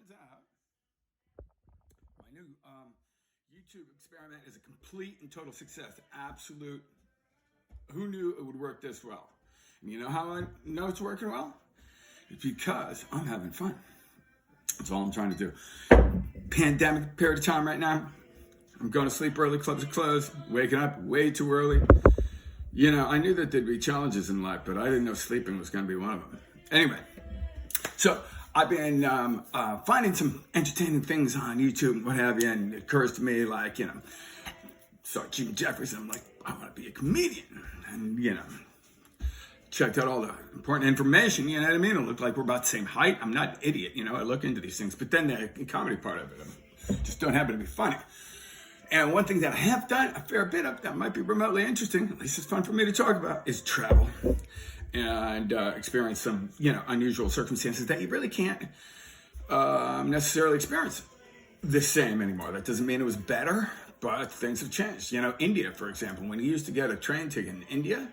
turns out my new YouTube experiment is a complete and total success. Absolute. Who knew it would work this well? And you know how I know it's working well? It's because I'm having fun. That's all I'm trying to do. Pandemic period of time right now. I'm going to sleep early, clubs are closed, waking up way too early. You know, I knew that there'd be challenges in life, but I didn't know sleeping was going to be one of them. Anyway, so I've been finding some entertaining things on YouTube, what have you, and it occurs to me, like, you know, saw Jim Jefferson, I'm like, I want to be a comedian. And, you know, checked out all the important information, you know what I mean? It looked like we're about the same height. I'm not an idiot, you know, I look into these things, but then the comedy part of it just don't happen to be funny. And one thing that I have done a fair bit of that might be remotely interesting, at least it's fun for me to talk about, is travel and experience some, you know, unusual circumstances that you really can't necessarily experience the same anymore. That doesn't mean it was better, but things have changed. You know, India, for example, when you used to get a train ticket in India,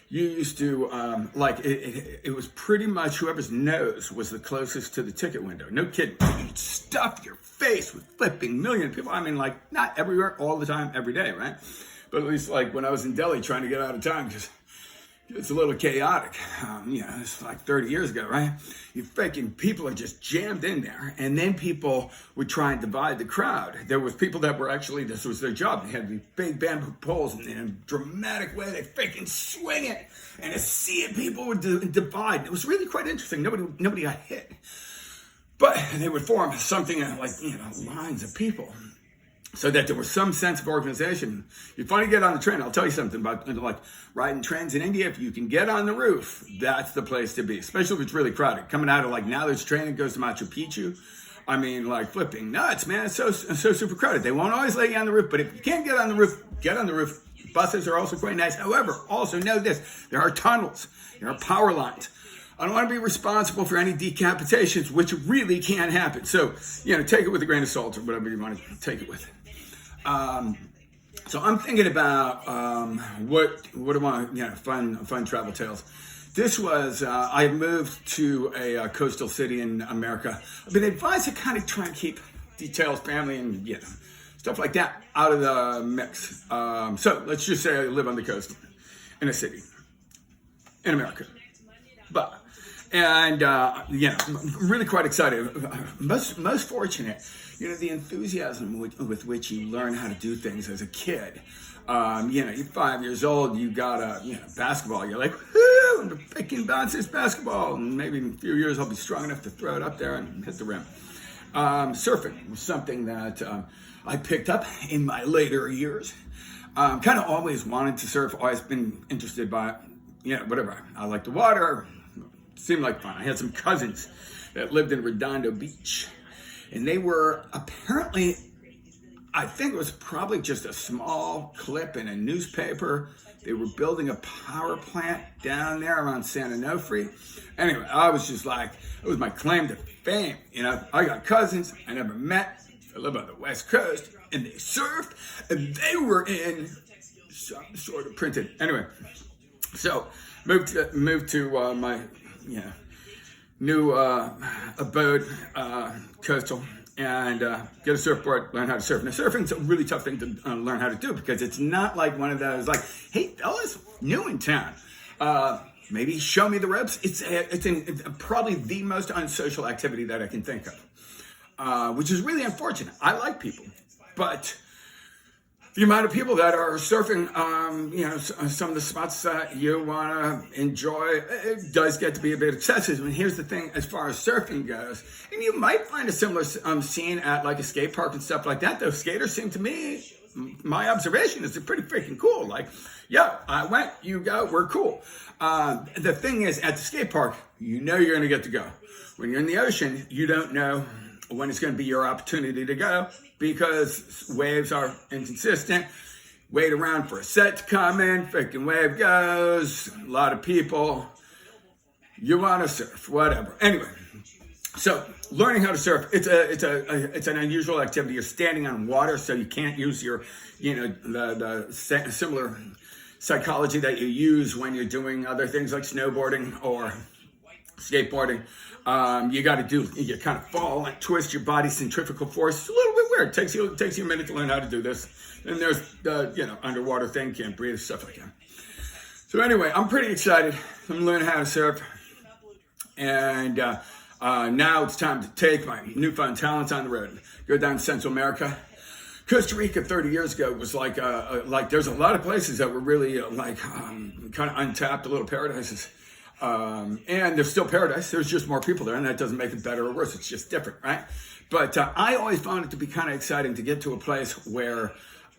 you used to, it was pretty much whoever's nose was the closest to the ticket window. No kidding. You'd stuff your face with flipping million people. I mean, like, not everywhere, all the time, every day, right? But at least, like, when I was in Delhi trying to get out of town, because it's a little chaotic. You know, it's like 30 years ago, right? You freaking people are just jammed in there. And then people would try and divide the crowd. There was people that were actually, this was their job. They had these big bamboo poles, and in a dramatic way, they freaking swing it. And a sea of people would divide. It was really quite interesting. Nobody got hit. But they would form something like, you know, lines of people, so that there was some sense of organization. You finally get on the train, I'll tell you something about, like, riding trains in India. If you can get on the roof, that's the place to be, especially if it's really crowded. Coming out of, like, now there's a train that goes to Machu Picchu. I mean, like, flipping nuts, man. It's so super crowded. They won't always let you on the roof, but if you can't get on the roof, get on the roof. Buses are also quite nice. However, also know this, there are tunnels, there are power lines. I don't want to be responsible for any decapitations, which really can happen. So, you know, take it with a grain of salt or whatever you want to take it with. So I'm thinking about what do I want, you know, fun travel tales. This was, I moved to a coastal city in America. I've been advised to kind of try and keep details, family, and, you know, stuff like that out of the mix. So let's just say I live on the coast in a city in America. And you know, I'm really quite excited. Most fortunate, you know, the enthusiasm with which you learn how to do things as a kid. You know, you're 5 years old, you got a, you know, basketball. You're like, whoo, I'm picking bounce this basketball. And maybe in a few years I'll be strong enough to throw it up there and hit the rim. Surfing was something that I picked up in my later years. Kind of always wanted to surf, always been interested by it. You know, whatever. I like the water. Seemed like fun. I had some cousins that lived in Redondo Beach, and they were apparently, I think it was probably just a small clip in a newspaper. They were building a power plant down there around San Onofre. Anyway, I was just like, it was my claim to fame. You know, I got cousins I never met. They live on the West Coast, and they surfed, and they were in some sort of printed. Anyway, so moved to my, you know, new abode, coastal, and get a surfboard, learn how to surf. Now, surfing's a really tough thing to learn how to do, because it's not like one of those, like, hey, fellas, new in town, maybe show me the ropes. It's probably the most unsocial activity that I can think of, which is really unfortunate. I like people, but the amount of people that are surfing, you know, some of the spots that you want to enjoy, it does get to be a bit excessive. And here's the thing, as far as surfing goes, and you might find a similar scene at, like, a skate park and stuff like that. Those skaters seem to me, my observation is they're pretty freaking cool. Like, yeah, I went, you go, we're cool. The thing is, at the skate park, you know you're going to get to go. When you're in the ocean, you don't know when it's going to be your opportunity to go, because waves are inconsistent. Wait around for a set to come in, freaking wave goes, a lot of people, you want to surf, whatever. Anyway, so learning how to surf, it's an unusual activity. You're standing on water, so you can't use your, you know, the similar psychology that you use when you're doing other things like snowboarding or skateboarding. You got to do, you kind of fall and twist your body centrifugal force. It's a little bit weird. It takes you a minute to learn how to do this. Then there's the, underwater thing, can't breathe, stuff like that. So anyway, I'm pretty excited. I'm learning how to surf. And now it's time to take my newfound talents on the road. Go down to Central America. Costa Rica 30 years ago was like there's a lot of places that were really kind of untapped, little paradises. And there's still paradise. There's just more people there, and that doesn't make it better or worse. It's just different, right? But I always found it to be kind of exciting to get to a place where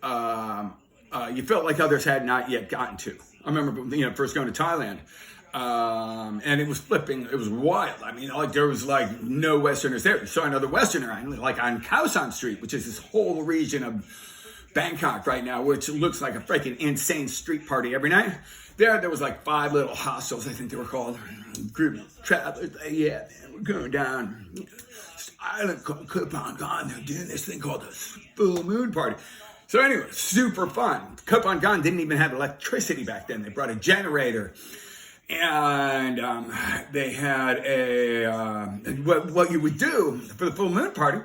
you felt like others had not yet gotten to. I remember, first going to Thailand, and it was flipping. It was wild. I mean, there was no Westerners there. You saw another Westerner, like on Khao San Street, which is this whole region of Bangkok right now, which looks like a freaking insane street party every night. There was 5 little hostels, I think they were called. Group of travelers. Yeah, man, we're going down this island called Koh Phangan. They're doing this thing called the full moon party. So anyway, super fun. Koh Phangan didn't even have electricity back then. They brought a generator. And they had what you would do for the full moon party.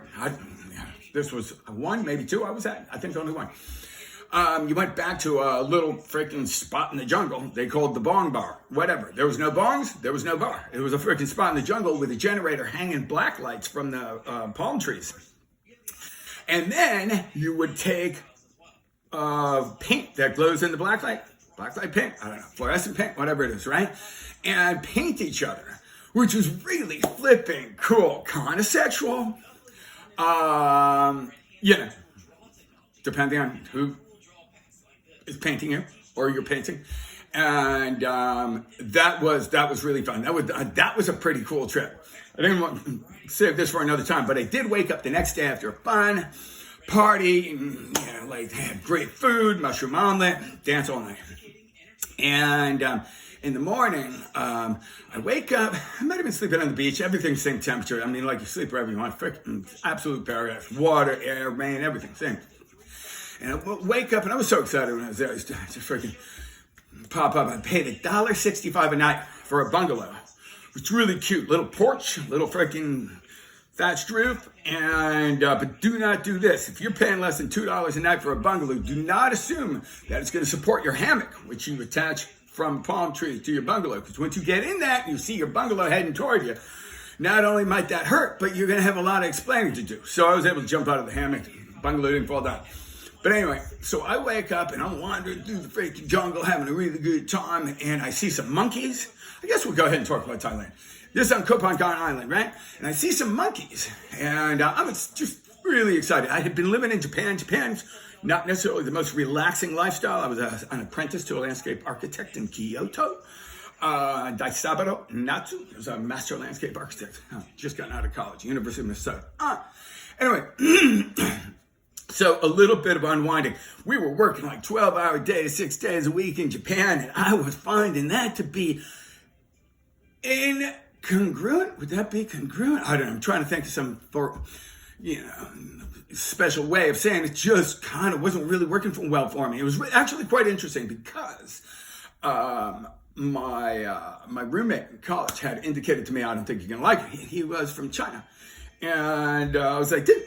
This was one, maybe two I was at. I think only one. You went back to a little freaking spot in the jungle. They called the bong bar. Whatever. There was no bongs. There was no bar. It was a freaking spot in the jungle with a generator hanging black lights from the palm trees. And then you would take paint that glows in the black light paint, I don't know, fluorescent paint, whatever it is, right? And paint each other, which was really flipping cool, kind of sexual. Depending on who is painting you or you're painting. And that was really fun. That was a pretty cool trip. I didn't want to save this for another time, but I did wake up the next day after a fun party, and, had great food, mushroom omelet, dance all night. And in the morning, I wake up. I might have been sleeping on the beach. Everything's same temperature. I mean, you sleep wherever you want. Freaking absolute paradise. Water, air, rain, everything, same. And I wake up, and I was so excited when I was there. I just freaking pop up. I paid $1.65 a night for a bungalow. It's really cute. Little porch, little freaking thatched roof. And but do not do this. If you're paying less than $2 a night for a bungalow, do not assume that it's going to support your hammock, which you attach from palm trees to your bungalow. Because once you get in that, you see your bungalow heading toward you. Not only might that hurt, but you're going to have a lot of explaining to do. So I was able to jump out of the hammock. Bungalow didn't fall down. But anyway, so I wake up and I'm wandering through the freaking jungle, having a really good time, and I see some monkeys. I guess we'll go ahead and talk about Thailand. This is on Koh Phangan Island, right? And I see some monkeys, and I was just really excited. I had been living in Japan. Japan's not necessarily the most relaxing lifestyle. I was an apprentice to a landscape architect in Kyoto. Daisaburo Natsu was a master landscape architect. Just gotten out of college, University of Minnesota. Anyway, so a little bit of unwinding. We were working 12-hour days, 6 days a week in Japan, and I was finding that to be incongruent. Would that be congruent? I don't know. I'm trying to think of some special way of saying it. Just kind of wasn't really working well for me. It was actually quite interesting because my roommate in college had indicated to me, I don't think you're gonna like it. He was from China, and I was like, dude,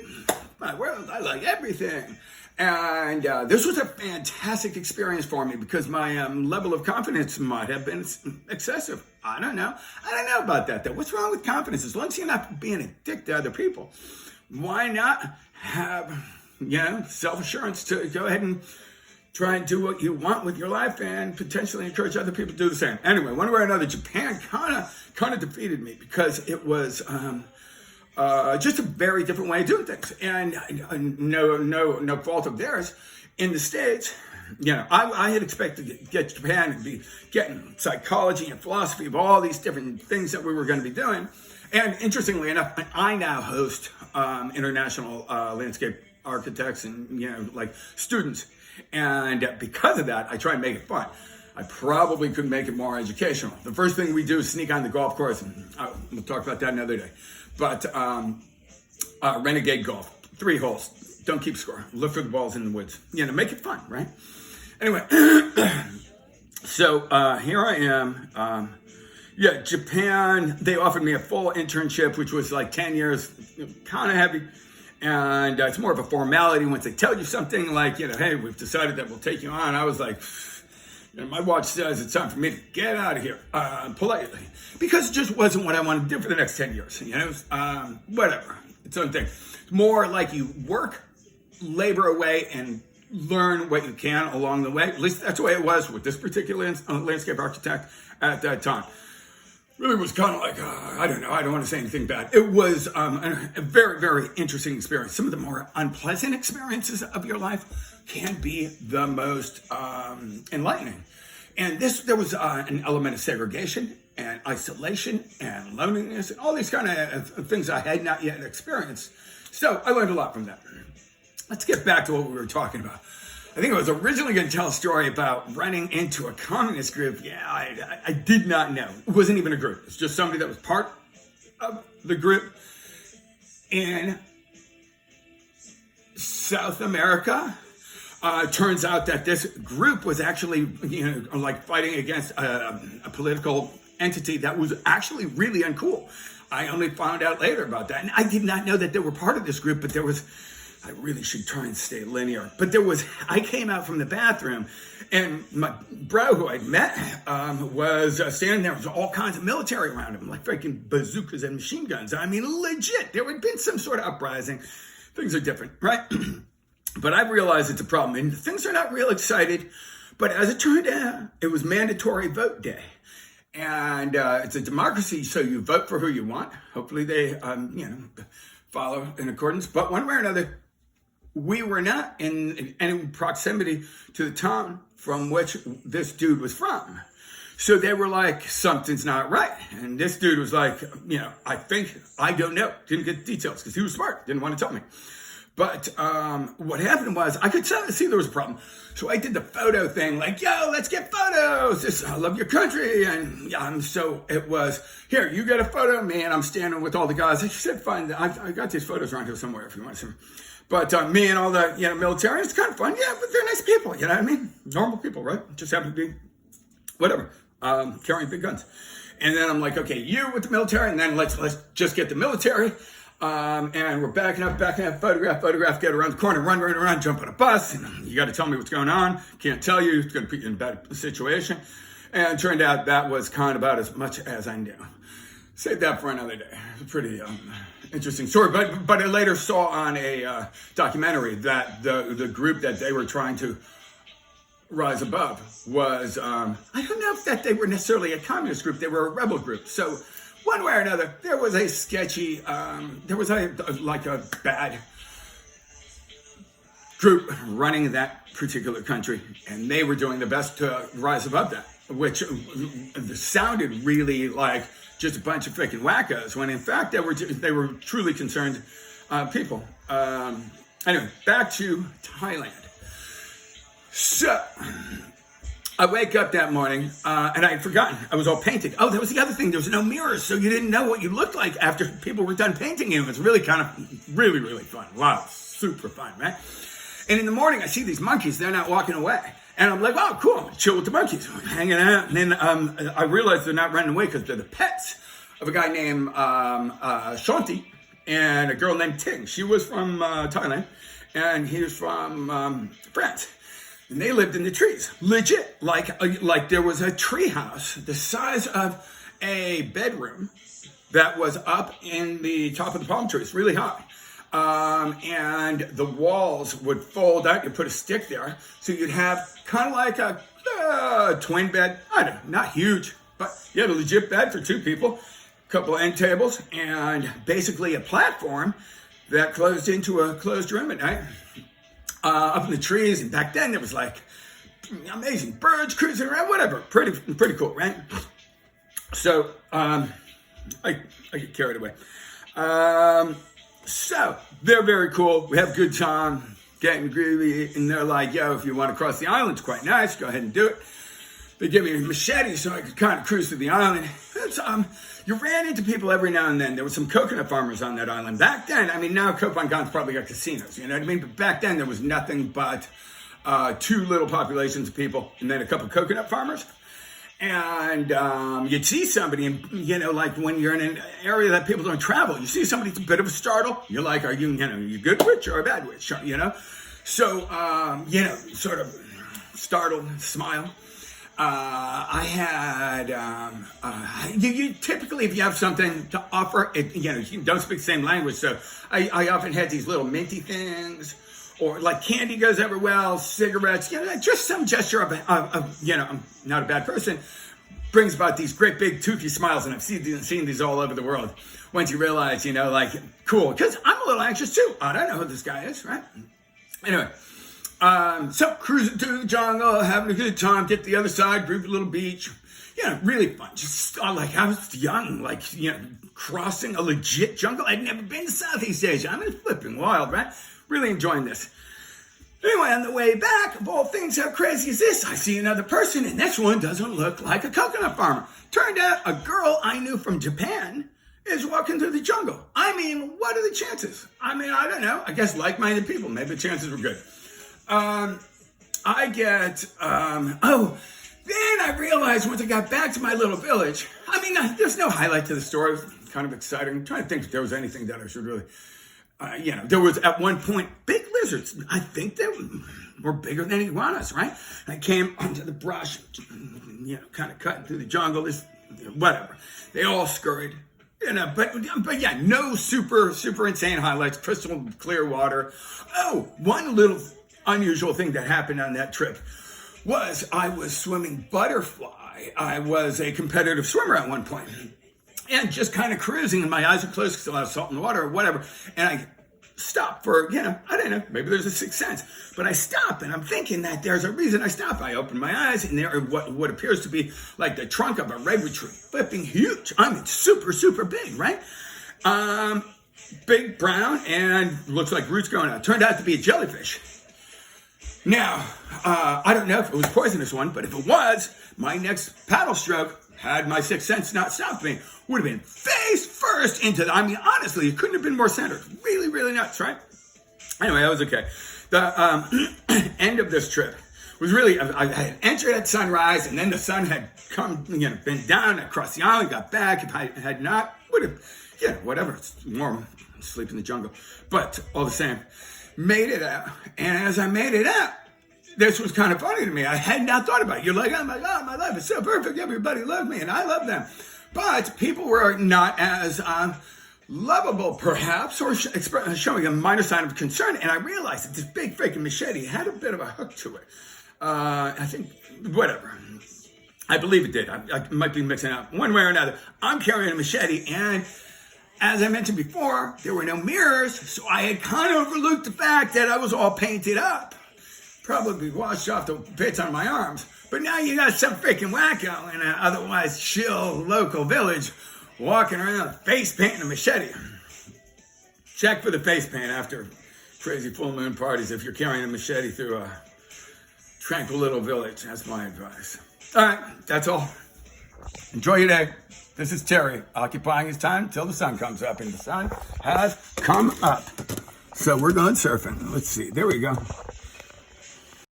my world, I like everything. And this was a fantastic experience for me because my level of confidence might have been excessive. I don't know about that though. What's wrong with confidence? As long as you're not being a dick to other people, why not have, self-assurance to go ahead and try and do what you want with your life and potentially encourage other people to do the same. Anyway, one way or another, Japan kind of defeated me because it was just a very different way of doing things, and no fault of theirs. In the States, I had expected to get Japan and be getting psychology and philosophy of all these different things that we were going to be doing. And interestingly enough, I now host international landscape architects and students, and because of that, I try and make it fun. I probably could make it more educational. The first thing we do is sneak on the golf course, and we'll talk about that another day. But renegade golf, 3 holes. Don't keep score. Look for the balls in the woods. Make it fun, right? Anyway, so here I am Yeah, Japan, they offered me a full internship, which was like 10 years, kind of heavy. And it's more of a formality once they tell you something like, hey, we've decided that we'll take you on. I was like, my watch says it's time for me to get out of here politely, because it just wasn't what I wanted to do for the next 10 years. Whatever, its own thing. It's more like you work, labor away, and learn what you can along the way. At least that's the way it was with this particular landscape architect at that time. Really was kind of like, I don't know, I don't want to say anything bad. It was a very, very interesting experience. Some of the more unpleasant experiences of your life can be the most enlightening. And there was an element of segregation and isolation and loneliness and all these kind of things I had not yet experienced. So I learned a lot from that. Let's get back to what we were talking about. I think I was originally going to tell a story about running into a communist group. Yeah, I did not know. It wasn't even a group. It's just somebody that was part of the group in South America. Turns out that this group was actually, like fighting against a political entity that was actually really uncool. I only found out later about that. And I did not know that they were part of this group, but I really should try and stay linear. But I came out from the bathroom, and my bro who I'd met was standing there with all kinds of military around him, like freaking bazookas and machine guns. I mean, legit. There had been some sort of uprising. Things are different, right? But I realized it's a problem, and things are not real excited. But as it turned out, it was mandatory vote day. And it's a democracy, so you vote for who you want. Hopefully they, follow in accordance. But one way or another, we were not in any proximity to the town from which this dude was from. So they were like, something's not right. And this dude was like, I don't know. Didn't get the details because he was smart. Didn't want to tell me. But what happened was I could see there was a problem. So I did the photo thing like, yo, let's get photos. I love your country. And so it was, here, you get a photo of me. And I'm standing with all the guys. I said, fine. I got these photos around here somewhere if you want to see them. But me and all the military, it's kind of fun. Yeah, but they're nice people. You know what I mean? Normal people, right? Just happen to be, whatever, carrying big guns. And then I'm like, okay, you with the military. And then let's just get the military. And we're backing up, photograph, get around the corner, run, jump on a bus. And you got to tell me what's going on. Can't tell you. It's going to put you in a bad situation. And it turned out that was kind of about as much as I knew. Save that for another day. It's a pretty interesting story. But I later saw on a documentary that the group that they were trying to rise above was, I don't know if that they were necessarily a communist group. They were a rebel group. So one way or another, there was a sketchy, there was a bad group running that particular country, and they were doing their best to rise above that, which sounded really like just a bunch of freaking wackos, when in fact they were truly concerned people. Anyway, back to Thailand. So I wake up that morning, and I had forgotten. I was all painted. Oh, that was the other thing. There was no mirrors, so you didn't know what you looked like after people were done painting you. It was really kind of, really, really fun. Wow, super fun, right? And in the morning, I see these monkeys. They're not walking away. And I'm like, oh, cool. Chill with the monkeys. I'm hanging out. And then I realized they're not running away because they're the pets of a guy named Shanti and a girl named Ting. She was from Thailand, and he was from France. And they lived in the trees, legit, like there was a tree house the size of a bedroom that was up in the top of the palm trees, really high. And the walls would fold out. You put a stick there, so you'd have kind of like a twin bed. I don't know, not huge, but you had a legit bed for two people, a couple of end tables, and basically a platform that closed into a closed room at night. Up in the trees, and back then there was like amazing birds cruising around, whatever. Pretty cool, right? So I get carried away. So they're very cool. We have a good time, getting groovy, and they're like, yo, if you want to cross the island, it's quite nice. Go ahead and do it. They give me a machete so I could kind of cruise through the island. It's, you ran into people every now and then. There were some coconut farmers on that island. Back then, I mean, now Kopangan's probably got casinos, you know what I mean? But back then, there was nothing but two little populations of people and then a couple coconut farmers. And you'd see somebody, and like when you're in an area that people don't travel, you see somebody, it's a bit of a startle. You're like, are you, you good witch or a bad witch? So, sort of startled, smile. I had, you typically, if you have something to offer, you don't speak the same language. So I often had these little minty things, or like candy goes over well, cigarettes, just some gesture of I'm not a bad person, brings about these great big toothy smiles. And I've seen these all over the world. Once you realize, like, cool, because I'm a little anxious too. I don't know who this guy is, right? Anyway, so cruising through the jungle, having a good time, get to the other side, beautiful little beach. Really fun. Just like I was young, crossing a legit jungle. I'd never been to Southeast Asia. I'm in flipping wild, right? Really enjoying this. Anyway, on the way back, of all things, how crazy is this? I see another person, and this one doesn't look like a coconut farmer. Turned out a girl I knew from Japan is walking through the jungle. I mean, what are the chances? I mean, I don't know. I guess like-minded people. Maybe the chances were good. Then I realized once I got back to my little village, I mean, there's no highlight to the story. It was kind of exciting. I'm trying to think if there was anything that I should really, there was at one point big lizards. I think they were bigger than iguanas, right? I came onto the brush, kind of cutting through the jungle, whatever. They all scurried, but yeah, no super insane highlights, crystal clear water. Oh, one little unusual thing that happened on that trip was I was swimming butterfly. I was a competitive swimmer at one point. And just kind of cruising, and my eyes are closed because I have salt in the water or whatever. And I stopped for, I don't know, maybe there's a sixth sense. But I stop, and I'm thinking that there's a reason I stop. I open my eyes, and there what appears to be like the trunk of a redwood tree, flipping huge. I mean, super big, right? Big, brown, and looks like roots growing out. Turned out to be a jellyfish. Now, I don't know if it was a poisonous one, but if it was, my next paddle stroke, had my sixth sense not stopped me, would have been face first into honestly, it couldn't have been more centered. Really nuts, right? Anyway, that was okay. The end of this trip was really, I had entered at sunrise, and then the sun had come, been down across the island, got back. If I had not, would have, whatever, it's warm, sleep in the jungle. But all the same, made it out. And as I made it out, this was kind of funny to me. I had not thought about it. You're like, oh my God, my life is so perfect. Everybody loved me, and I love them. But people were not as lovable, perhaps, or showing a minor sign of concern. And I realized that this big freaking machete had a bit of a hook to it. I think, whatever. I believe it did. I might be mixing up one way or another. I'm carrying a machete, and as I mentioned before, there were no mirrors, so I had kind of overlooked the fact that I was all painted up. Probably washed off the bits on my arms. But now you got some freaking wacko in an otherwise chill local village walking around face painting a machete. Check for the face paint after crazy full moon parties if you're carrying a machete through a tranquil little village. That's my advice. All right, that's all. Enjoy your day. This is Terry, occupying his time till the sun comes up, and the sun has come up. So we're going surfing. Let's see. There we go.